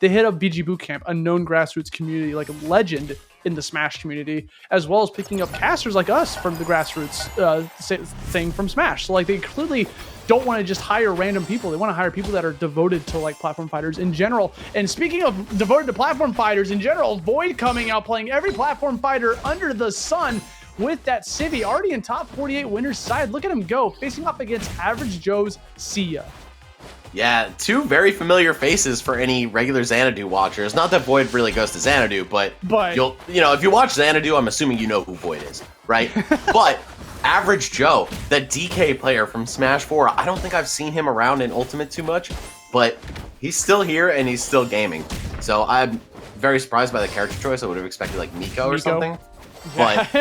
they hit up VGBootCamp, a known grassroots community, like a legend in the Smash community, as well as picking up casters like us from the grassroots thing from Smash. So like they clearly don't want to just hire random people. They want to hire people that are devoted to like platform fighters in general. And speaking of devoted to platform fighters in general, VoiD coming out playing every platform fighter under the sun with that Sivi already in top 48 winners side. Look at him go, facing off against Average Joe's Seaya. Yeah, two very familiar faces for any regular Xanadu watchers. Not that VoiD really goes to Xanadu, but if you watch Xanadu, I'm assuming you know who VoiD is, right? But Average Joe, that DK player from Smash 4, I don't think I've seen him around in Ultimate too much, but he's still here and he's still gaming. So I'm very surprised by the character choice. I would have expected like Miko or something. But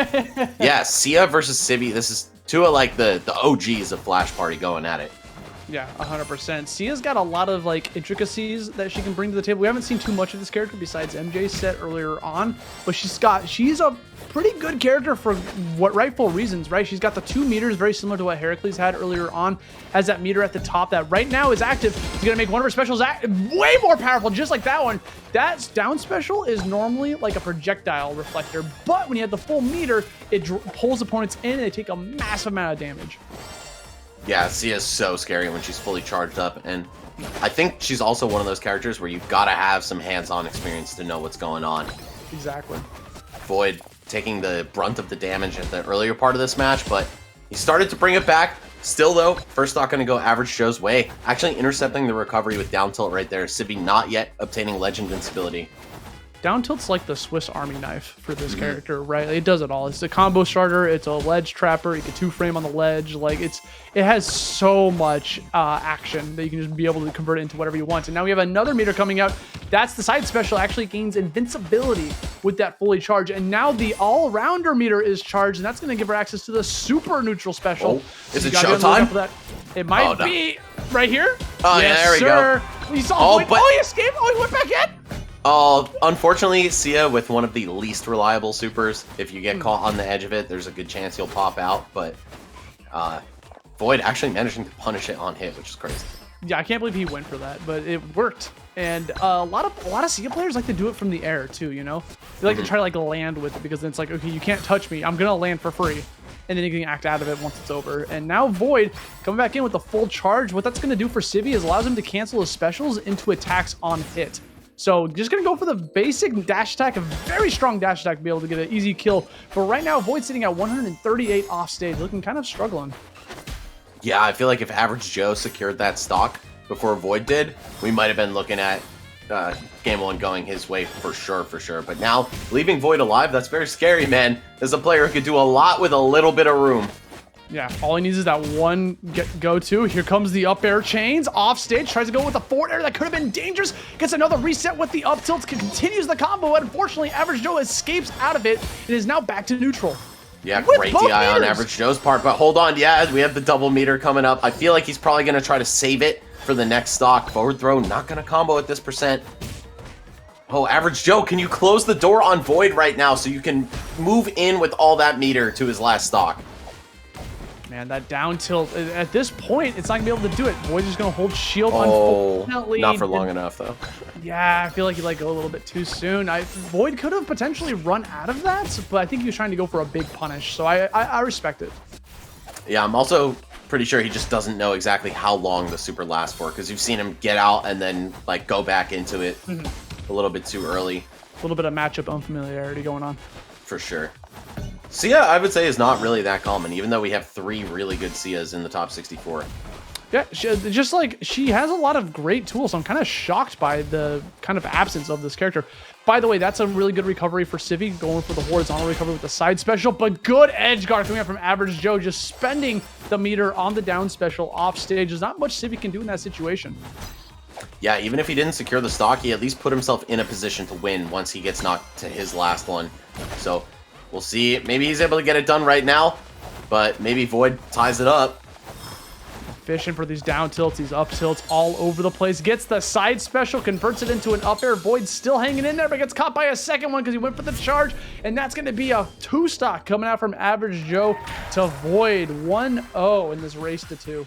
yeah, Seaya versus Sivi, this is two of like the OGs of Flash Party going at it. Yeah, 100%. Seiya's got a lot of like intricacies that she can bring to the table. We haven't seen too much of this character besides MJ's set earlier on, but she's a pretty good character for what rightful reasons, right? She's got the 2 meters, very similar to what Heracles had earlier on. Has that meter at the top that right now is active. She's gonna make one of her specials way more powerful, just like that one. That down special is normally like a projectile reflector, but when you have the full meter, it pulls opponents in and they take a massive amount of damage. Yeah, Seiya's so scary when she's fully charged up, and I think she's also one of those characters where you've got to have some hands-on experience to know what's going on. Exactly. VoiD taking the brunt of the damage at the earlier part of this match, but he started to bring it back. Still, though, first stock going to go Average Joe's way. Actually intercepting the recovery with down tilt right there. Sivi not yet obtaining Legend Invincibility. Down tilt's like the Swiss Army knife for this character, right? It does it all. It's a combo starter. It's a ledge trapper. You can 2-frame on the ledge. Like it has so much action that you can just be able to convert it into whatever you want. And now we have another meter coming out. That's the side special. Actually gains invincibility with that fully charged. And now the all-rounder meter is charged, and that's going to give her access to the super neutral special. Oh, is it showtime? It might be right here. Oh yes, yeah, there we go. You saw he escaped. Oh, he went back in. Oh, unfortunately, Seaya with one of the least reliable supers. If you get caught on the edge of it, there's a good chance you'll pop out. But VoiD actually managing to punish it on hit, which is crazy. Yeah, I can't believe he went for that, but it worked. And a lot of Seaya players like to do it from the air too. You know, they like to try to like land with it because then it's like, okay, you can't touch me. I'm gonna land for free, and then you can act out of it once it's over. And now VoiD coming back in with the full charge. What that's gonna do for Sivi is allows him to cancel his specials into attacks on hit. So just going to go for the basic dash attack, a very strong dash attack to be able to get an easy kill. But right now, VoiD sitting at 138 off stage, looking kind of struggling. Yeah, I feel like if Average Joe secured that stock before VoiD did, we might have been looking at Game 1 going his way for sure. But now, leaving VoiD alive, that's very scary, man. There's a player who could do a lot with a little bit of room. Yeah, all he needs is that one go-to. Here comes the up air chains. Off stage, tries to go with a forward air that could have been dangerous. Gets another reset with the up tilt. Continues the combo. Unfortunately, Average Joe escapes out of it and is now back to neutral. Yeah, great DI on Average Joe's part. But hold on, yeah, we have the double meter coming up. I feel like he's probably going to try to save it for the next stock. Forward throw, not going to combo at this percent. Oh, Average Joe, can you close the door on VoiD right now so you can move in with all that meter to his last stock? Man, that down tilt, at this point, it's not going to be able to do it. VoiD's just going to hold shield, unfortunately. Not for long enough, though. Yeah, I feel like he let go a little bit too soon. VoiD could have potentially run out of that, but I think he was trying to go for a big punish, so I respect it. Yeah, I'm also pretty sure he just doesn't know exactly how long the super lasts for, because you've seen him get out and then like go back into it a little bit too early. A little bit of matchup unfamiliarity going on. For sure. Seaya, I would say, is not really that common, even though we have 3 really good Seayas in the top 64. Yeah, just like she has a lot of great tools. So I'm kind of shocked by the kind of absence of this character. By the way, that's a really good recovery for Sivi, going for the horizontal recovery with the side special, but good edge guard coming up from Average Joe, just spending the meter on the down special off stage. There's not much Sivi can do in that situation. Yeah, even if he didn't secure the stock, he at least put himself in a position to win once he gets knocked to his last one. So we'll see. Maybe he's able to get it done right now, but maybe VoiD ties it up. Fishing for these down tilts, these up tilts all over the place. Gets the side special, converts it into an up air. VoiD still hanging in there, but gets caught by a second one because he went for the charge. And that's going to be a 2-stock coming out from Average Joe to VoiD. 1-0 in this race to 2.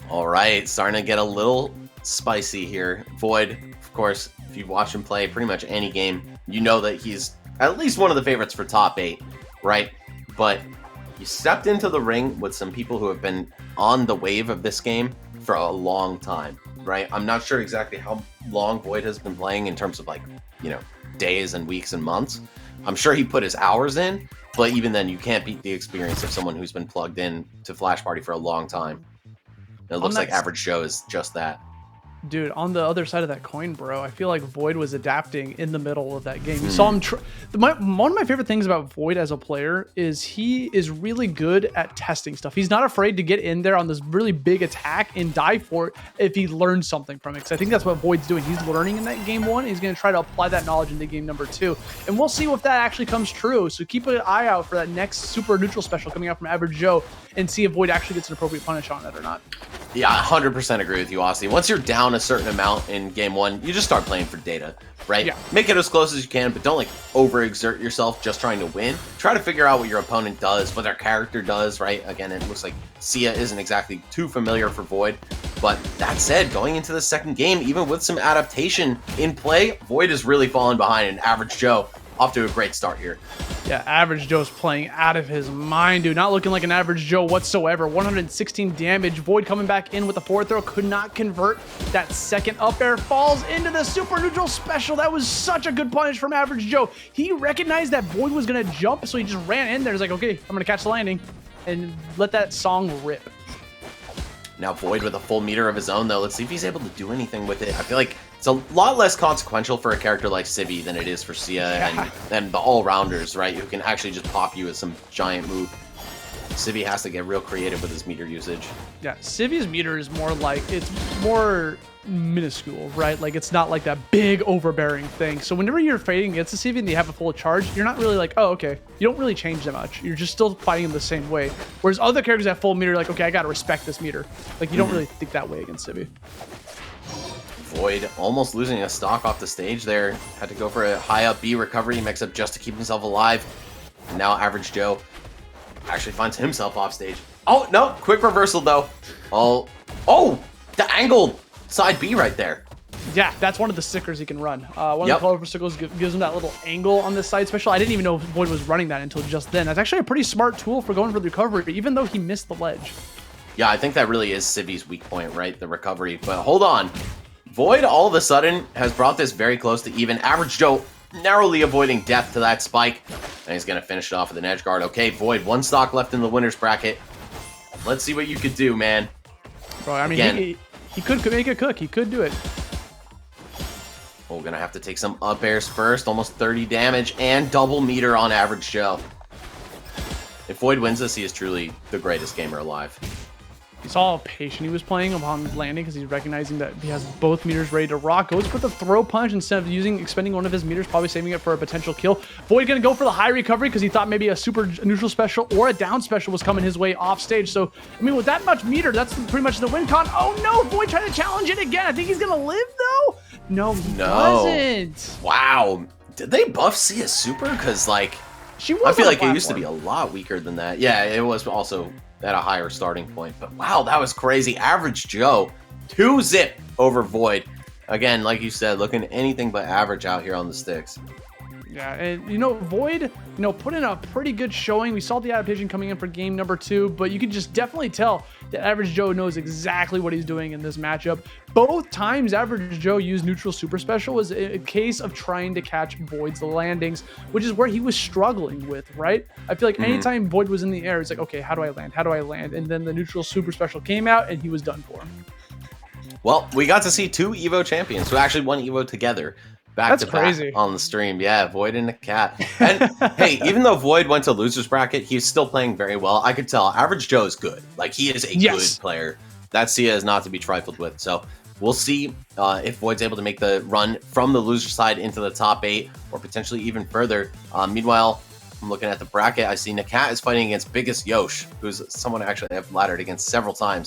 All right, starting to get a little spicy here. VoiD of course, if you've watched him play pretty much any game, you know that he's at least one of the favorites for top 8, right? But you stepped into the ring with some people who have been on the wave of this game for a long time, right? I'm not sure exactly how long VoiD has been playing in terms of like, you know, days and weeks and months. I'm sure he put his hours in, but even then you can't beat the experience of someone who's been plugged in to Flash Party for a long time. It looks like Average Joe is just that. Dude, on the other side of that coin, bro, I feel like VoiD was adapting in the middle of that game. You saw him. One of my favorite things about VoiD as a player is he is really good at testing stuff. He's not afraid to get in there on this really big attack and die for it if he learns something from it. Because I think that's what VoiD's doing. He's learning in that game 1. He's going to try to apply that knowledge into game number 2. And we'll see if that actually comes true. So keep an eye out for that next super neutral special coming out from Average Joe and see if VoiD actually gets an appropriate punish on it or not. Yeah, 100% agree with you, Aussie. Once you're down a certain amount in game 1, you just start playing for data, right? Yeah. Make it as close as you can, but don't like overexert yourself just trying to win. Try to figure out what your opponent does, what their character does, right? Again, it looks like Seaya isn't exactly too familiar for VoiD, but that said, going into the second game, even with some adaptation in play, VoiD is really falling behind, and Average Joe off to a great start here. Yeah, Average Joe's playing out of his mind, dude. Not looking like an Average Joe whatsoever. 116 damage. VoiD coming back in with the forward throw. Could not convert. That second up air falls into the super neutral special. That was such a good punish from Average Joe. He recognized that VoiD was going to jump, so he just ran in there. He's like, okay, I'm going to catch the landing and let that song rip. Now VoiD with a full meter of his own, though. Let's see if he's able to do anything with it. I feel like it's a lot less consequential for a character like Sivi than it is for Seaya and the all-rounders, right? Who can actually just pop you with some giant move. Sivi has to get real creative with his meter usage. Yeah, Sivi's meter is more like, it's more minuscule, right? Like, it's not like that big overbearing thing. So whenever you're fighting against a Sivi and they have a full charge, you're not really like, oh, okay. You don't really change that much. You're just still fighting them the same way. Whereas other characters that full meter, like, okay, I gotta respect this meter. Like, you don't really think that way against Sivi. VoiD almost losing a stock off the stage there. Had to go for a high up B recovery mix up just to keep himself alive. And now Average Joe actually finds himself off stage. Oh, no. Quick reversal, though. Oh, the angled side B right there. Yeah, that's one of the stickers he can run. One of the colorful stickers gives him that little angle on this side special. I didn't even know VoiD was running that until just then. That's actually a pretty smart tool for going for the recovery, even though he missed the ledge. Yeah, I think that really is Sivi's weak point, right? The recovery. But hold on. VoiD all of a sudden has brought this very close to even. Average Joe narrowly avoiding death to that spike. And he's going to finish it off with an edge guard. Okay, VoiD, 1 stock left in the winner's bracket. Let's see what you could do, man. Bro, I mean, he could make it cook. He could do it. Oh, we're going to have to take some up airs first. Almost 30 damage and double meter on Average Joe. If VoiD wins this, he is truly the greatest gamer alive. You saw how patient he was playing upon landing because he's recognizing that he has both meters ready to rock. Goes for the throw punch instead of expending one of his meters, probably saving it for a potential kill. VoiD gonna go for the high recovery because he thought maybe a super neutral special or a down special was coming his way off stage. So, I mean, with that much meter, that's pretty much the win con. Oh no, VoiD trying to challenge it again. I think he's gonna live though. No, he doesn't. Wow. Did they buff Seaya super? Because like, I feel like it used to be a lot weaker than that. Yeah, it was also at a higher starting point. But wow, that was crazy. Average Joe, 2-zip over VoiD. Again, like you said, looking anything but average out here on the sticks. Yeah, and VoiD, put in a pretty good showing. We saw the adaptation coming in for game number 2, but you could just definitely tell that Average Joe knows exactly what he's doing in this matchup. Both times Average Joe used neutral super special was a case of trying to catch VoiD's landings, which is where he was struggling with, right? I feel like anytime VoiD was in the air, it's like, okay, how do I land? How do I land? And then the neutral super special came out and he was done for. Well, we got to see 2 EVO champions who actually won EVO together. Back to back on the stream. Yeah, VoiD and the cat. And hey, even though VoiD went to loser's bracket, he's still playing very well. I could tell Average Joe is good. Like, he is a good player. That Seaya is not to be trifled with. So we'll see if VoiD's able to make the run from the loser side into the top 8 or potentially even further. Meanwhile, I'm looking at the bracket. I see Nakat is fighting against Biggest Yosh, who's someone actually I've laddered against several times.